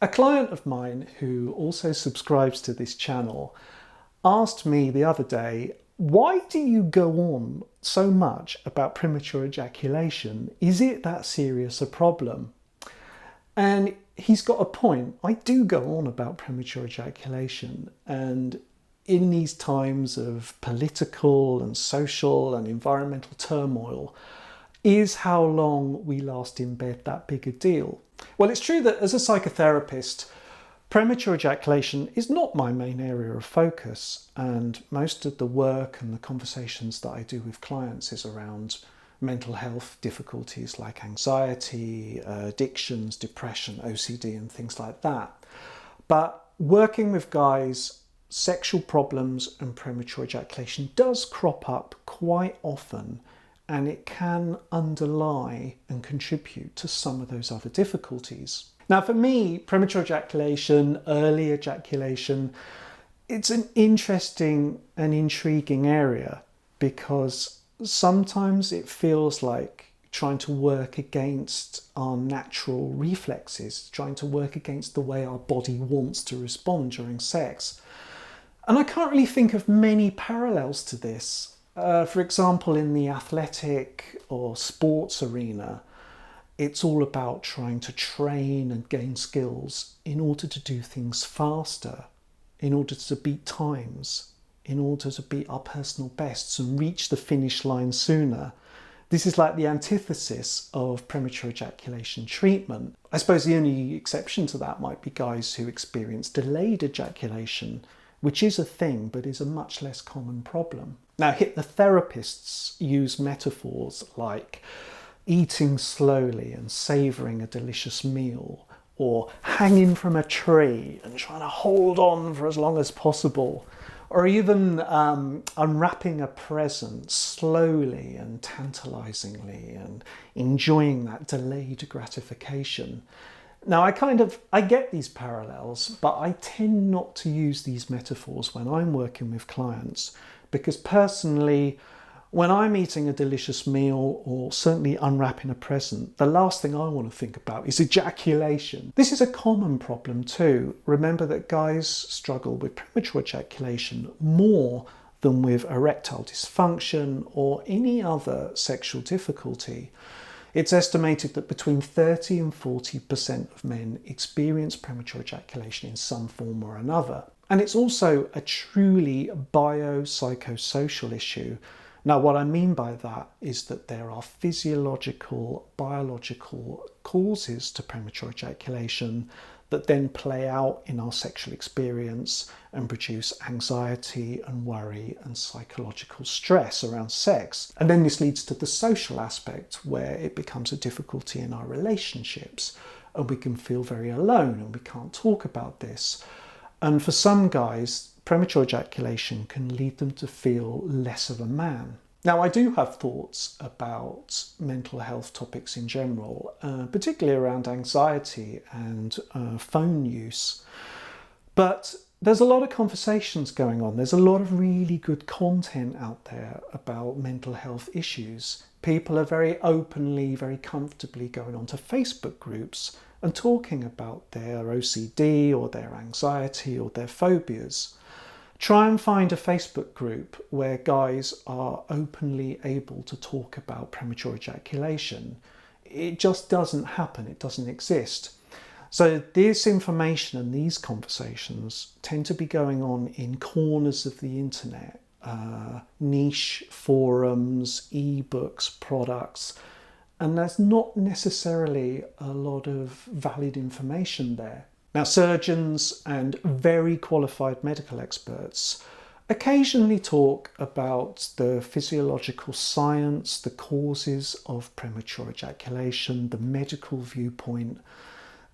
A client of mine who also subscribes to this channel asked me the other day, why do you go on so much about premature ejaculation? Is it that serious a problem? And he's got a point. I do go on about premature ejaculation, and in these times of political and social and environmental turmoil, is how long we last in bed that big a deal? Well, it's true that as a psychotherapist, premature ejaculation is not my main area of focus, and most of the work and the conversations that I do with clients is around mental health difficulties like anxiety, addictions, depression, OCD and things like that. But working with guys, sexual problems and premature ejaculation does crop up quite often, and it can underlie and contribute to some of those other difficulties. Now, for me, premature ejaculation, early ejaculation, it's an interesting and intriguing area because sometimes it feels like trying to work against our natural reflexes, trying to work against the way our body wants to respond during sex. And I can't really think of many parallels to this. For example, in the athletic or sports arena, it's all about trying to train and gain skills in order to do things faster, in order to beat times, in order to beat our personal bests and reach the finish line sooner. This is like the antithesis of premature ejaculation treatment. I suppose the only exception to that might be guys who experience delayed ejaculation, which is a thing, but is a much less common problem. Now, hypnotherapists use metaphors like eating slowly and savouring a delicious meal, or hanging from a tree and trying to hold on for as long as possible, or even unwrapping a present slowly and tantalisingly and enjoying that delayed gratification. Now, I get these parallels, but I tend not to use these metaphors when I'm working with clients, because personally, when I'm eating a delicious meal or certainly unwrapping a present, the last thing I want to think about is ejaculation. This is a common problem too. Remember that guys struggle with premature ejaculation more than with erectile dysfunction or any other sexual difficulty. It's estimated that between 30 and 40% of men experience premature ejaculation in some form or another. And it's also a truly biopsychosocial issue. Now, what I mean by that is that there are physiological, biological causes to premature ejaculation that then play out in our sexual experience and produce anxiety and worry and psychological stress around sex. And then this leads to the social aspect, where it becomes a difficulty in our relationships and we can feel very alone and we can't talk about this. And for some guys, premature ejaculation can lead them to feel less of a man. Now, I do have thoughts about mental health topics in general, particularly around anxiety and phone use. But there's a lot of conversations going on. There's a lot of really good content out there about mental health issues. People are very openly, very comfortably going onto Facebook groups and talking about their OCD or their anxiety or their phobias. Try and find a Facebook group where guys are openly able to talk about premature ejaculation. It just doesn't happen. It doesn't exist. So this information and these conversations tend to be going on in corners of the internet, niche forums, ebooks, products, and there's not necessarily a lot of valid information there. Now, surgeons and very qualified medical experts occasionally talk about the physiological science, the causes of premature ejaculation, the medical viewpoint.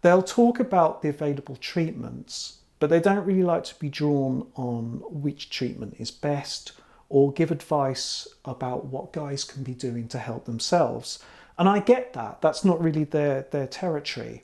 They'll talk about the available treatments, but they don't really like to be drawn on which treatment is best or give advice about what guys can be doing to help themselves. And I get that. That's not really their territory.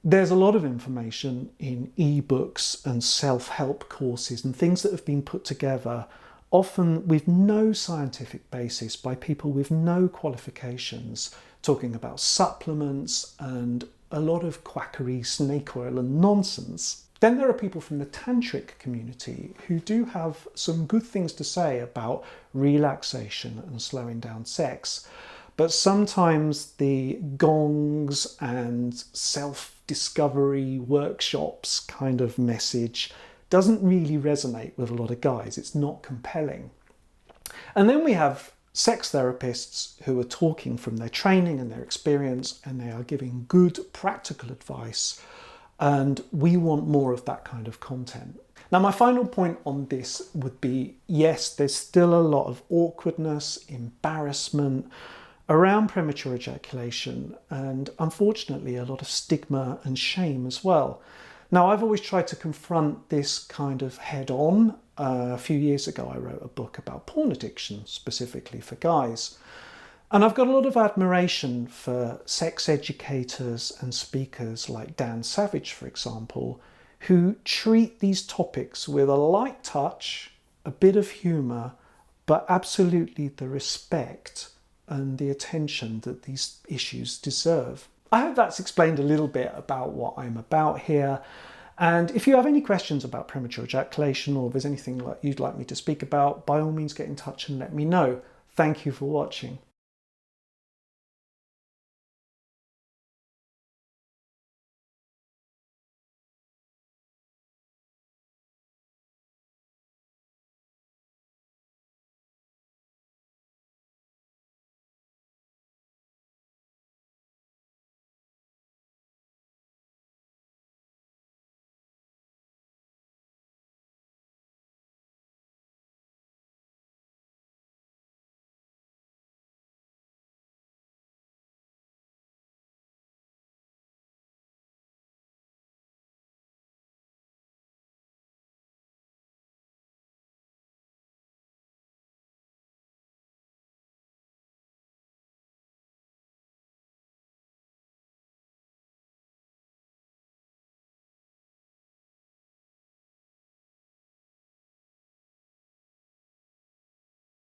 There's a lot of information in ebooks and self-help courses and things that have been put together, often with no scientific basis by people with no qualifications, talking about supplements and a lot of quackery, snake oil and nonsense. Then there are people from the tantric community who do have some good things to say about relaxation and slowing down sex. But sometimes the gongs and self-discovery workshops kind of message doesn't really resonate with a lot of guys. It's not compelling. And then we have sex therapists who are talking from their training and their experience, and they are giving good practical advice. And we want more of that kind of content. Now, my final point on this would be, yes, there's still a lot of awkwardness, embarrassment around premature ejaculation, and unfortunately a lot of stigma and shame as well. Now, I've always tried to confront this kind of head on. A few years ago, I wrote a book about porn addiction, specifically for guys. And I've got a lot of admiration for sex educators and speakers like Dan Savage, for example, who treat these topics with a light touch, a bit of humour, but absolutely the respect and the attention that these issues deserve. I hope that's explained a little bit about what I'm about here. And if you have any questions about premature ejaculation, or if there's anything you'd like me to speak about, by all means get in touch and let me know. Thank you for watching.